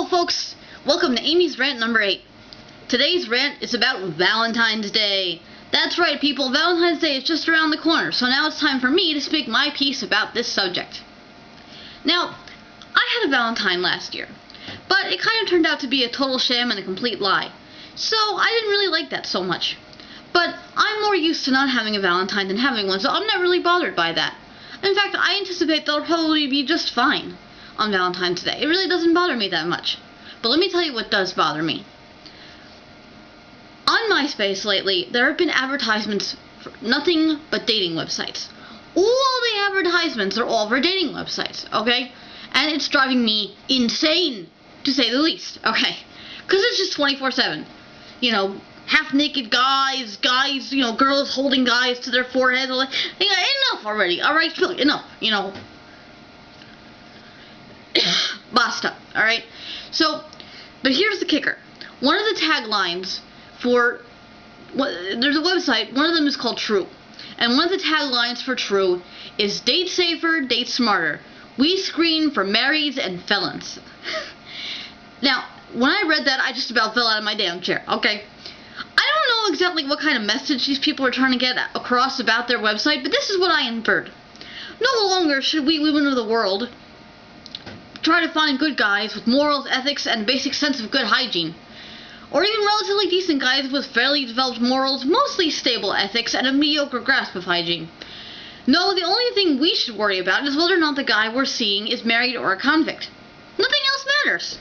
Hello folks, welcome to Amy's Rant number 8. Today's rant is about Valentine's Day. That's right people, Valentine's Day is just around the corner, so now it's time for me to speak my piece about this subject. Now, I had a Valentine last year, but it kind of turned out to be a total sham and a complete lie. So I didn't really like that so much. But I'm more used to not having a Valentine than having one, so I'm not really bothered by that. In fact, I anticipate they'll probably be just fine on Valentine's Day. It really doesn't bother me that much. But let me tell you what does bother me. On MySpace lately, there have been advertisements for nothing but dating websites. All the advertisements are all for dating websites, okay? And it's driving me insane, to say the least, okay? Because it's just 24/7. You know, half-naked guys, you know, girls holding guys to their foreheads. Like, enough already, alright? Enough, you know. Basta, alright? So, but here's the kicker. One of the taglines for, there's a website, one of them is called True. And one of the taglines for True is date safer, date smarter. We screen for marrieds and felons. Now, when I read that, I just about fell out of my damn chair, okay? I don't know exactly what kind of message these people are trying to get across about their website, but this is what I inferred. No longer should we women of the world try to find good guys with morals, ethics, and a basic sense of good hygiene. Or even relatively decent guys with fairly developed morals, mostly stable ethics, and a mediocre grasp of hygiene. No, the only thing we should worry about is whether or not the guy we're seeing is married or a convict. Nothing else matters.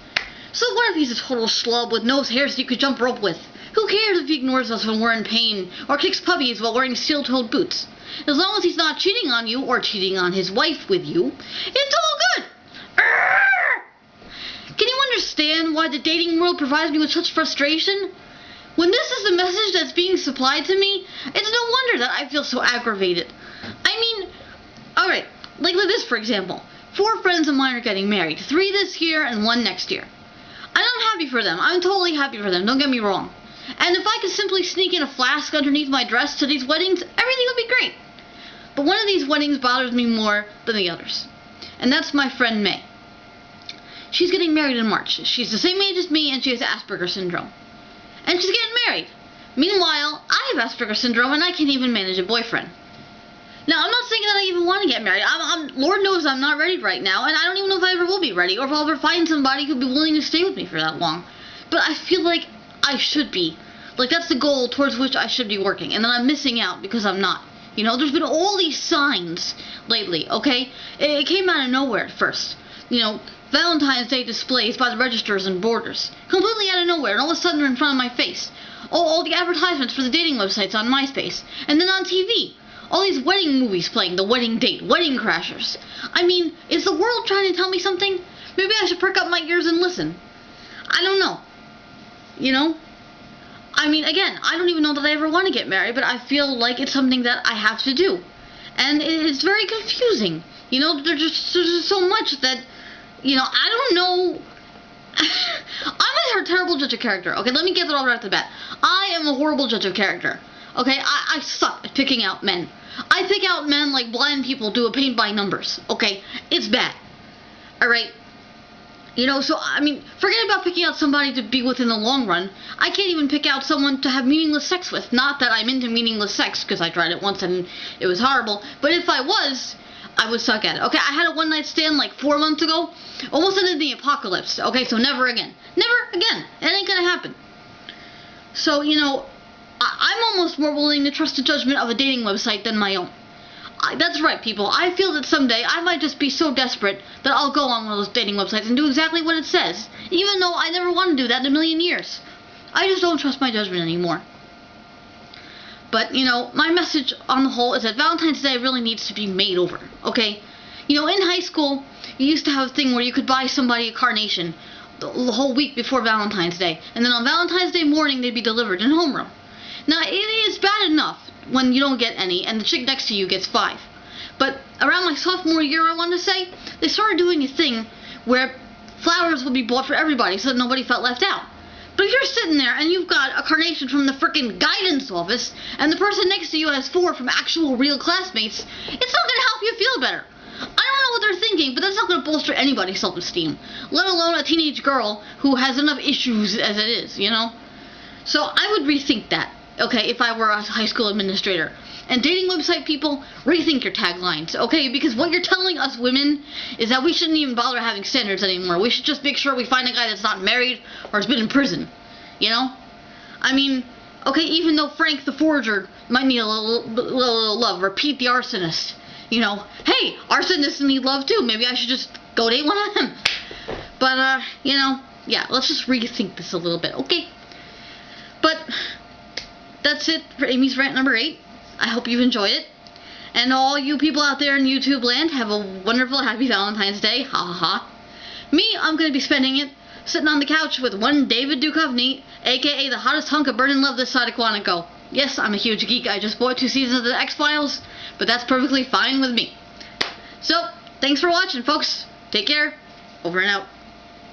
So what if he's a total schlub with no hairs you could jump rope with? Who cares if he ignores us when we're in pain, or kicks puppies while wearing steel-toed boots? As long as he's not cheating on you, or cheating on his wife with you, it's all good! Can you understand why the dating world provides me with such frustration? When this is the message that's being supplied to me, it's no wonder that I feel so aggravated. I mean, alright, like this for example. 4 friends of mine are getting married, 3 this year and 1 next year. And I'm happy for them. I'm totally happy for them, don't get me wrong. And if I could simply sneak in a flask underneath my dress to these weddings, everything would be great. But one of these weddings bothers me more than the others. And that's my friend May. She's getting married in March. She's the same age as me and she has Asperger's syndrome. And she's getting married. Meanwhile, I have Asperger's syndrome and I can't even manage a boyfriend. Now, I'm not saying that I even want to get married. Lord knows I'm not ready right now, and I don't even know if I ever will be ready, or if I'll ever find somebody who'd be willing to stay with me for that long. But I feel like I should be. Like, that's the goal towards which I should be working, and then I'm missing out because I'm not. You know, there's been all these signs lately, okay? It came out of nowhere at first. You know, Valentine's Day displays by the registers and borders. Completely out of nowhere, and all of a sudden they're in front of my face. All the advertisements for the dating websites on MySpace. And then on TV. All these wedding movies playing, The Wedding Date, Wedding Crashers. I mean, is the world trying to tell me something? Maybe I should perk up my ears and listen. I don't know. You know? I mean, again, I don't even know that I ever want to get married, but I feel like it's something that I have to do. And it's very confusing. You know, there's just so much that, you know, I don't know. I'm a terrible judge of character. Okay, let me get that all right off the bat. I am a horrible judge of character. Okay, I suck at picking out men. I pick out men like blind people do a paint by numbers. Okay, it's bad. Alright? You know, so, I mean, forget about picking out somebody to be with in the long run. I can't even pick out someone to have meaningless sex with. Not that I'm into meaningless sex, because I tried it once and it was horrible. But if I was, I would suck at it. Okay, I had a one-night stand like 4 months ago. Almost ended the apocalypse. Okay, so never again. Never again. It ain't gonna happen. So, you know, I'm almost more willing to trust the judgment of a dating website than my own. That's right, people. I feel that someday I might just be so desperate that I'll go on one of those dating websites and do exactly what it says, even though I never want to do that in a million years. I just don't trust my judgment anymore. But, you know, my message on the whole is that Valentine's Day really needs to be made over, okay? You know, in high school, you used to have a thing where you could buy somebody a carnation the whole week before Valentine's Day, and then on Valentine's Day morning they'd be delivered in homeroom. Now, it is bad enough when you don't get any and the chick next to you gets 5. But around my sophomore year, I want to say, they started doing a thing where flowers would be bought for everybody so that nobody felt left out. But if you're sitting there and you've got a carnation from the frickin' guidance office and the person next to you has 4 from actual real classmates, it's not going to help you feel better. I don't know what they're thinking, but that's not going to bolster anybody's self-esteem, let alone a teenage girl who has enough issues as it is, you know? So I would rethink that, okay, if I were a high school administrator. And dating website people, rethink your taglines, okay? Because what you're telling us women is that we shouldn't even bother having standards anymore. We should just make sure we find a guy that's not married or has been in prison, you know? I mean, okay, even though Frank the Forger might need a little love, or Pete the Arsonist, you know? Hey, arsonists need love too. Maybe I should just go date one of them. But, you know, yeah, let's just rethink this a little bit, okay? But that's it for Amy's Rant number 8. I hope you've enjoyed it. And all you people out there in YouTube land, have a wonderful, happy Valentine's Day. Ha ha ha. Me, I'm going to be spending it sitting on the couch with one David Duchovny, a.k.a. the hottest hunk of burning love this side of Quantico. Yes, I'm a huge geek. I just bought 2 seasons of the X-Files, but that's perfectly fine with me. So, thanks for watching, folks. Take care. Over and out.